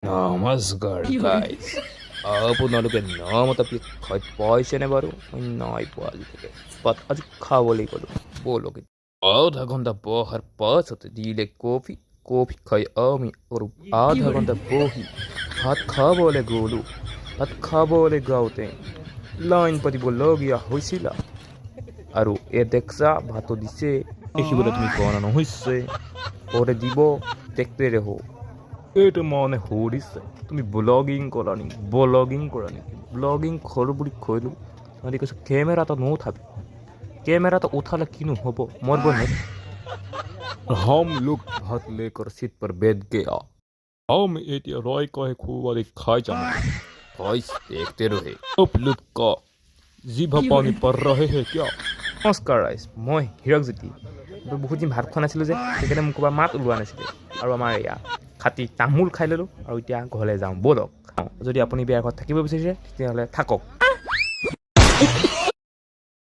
নমস্কাৰ গাইজ আপোনালোকে নামত খাই পাইছেনে বাৰু নাই পোৱা আজিলৈকে বাট আজি খাবলৈ গ'লো ব'লক আধা ঘণ্টা বহাৰ পাছতে দিলে কফি খাই আমি আৰু আধা ঘণ্টা বহি ভাত খাবলৈ গ'লো ভাত খাবলৈ যাওঁতে লাইন পাতিবলগীয়া হৈছিল আৰু দেখছা ভাতো দিছে দেখিবলৈ তুমি কোৱা নহৈছে ওৰে দিব দেখতে ৰেহো এটা মনে সুধিছে তুমি ব্লগিং কৰা নেকি ব্লগিং কৰোঁ বুলি কৈলোঁ আমি কৈছোঁ কেমেৰাটো নুঠাবি কেমেৰাটো উঠালে কিনো হ'ব মৰব নে हम लोग भात लेकर सीट पर बैठ गया हम এতিয়া ৰয় কয় খুৱাৰি খাই যাম गाइस देखते रहे अब लुक का জিভা পানী पर रहे हैं क्या নমস্কাৰ ৰাইজ মই হিৰক জ্যোতি বহুত দিন ভাত খোৱা নাছিলোঁ যে সেইকাৰণে মোক ক'ৰবাৰ মাত ওলোৱা নাছিলে আৰু আমাৰ এয়া খাটি তামোল খাই ল'লোঁ আৰু এতিয়া ঘৰলৈ যাওঁ ব'লক যদি আপুনি বিয়াৰ ঘৰত থাকিব বিচাৰিছে তেতিয়াহ'লে থাকক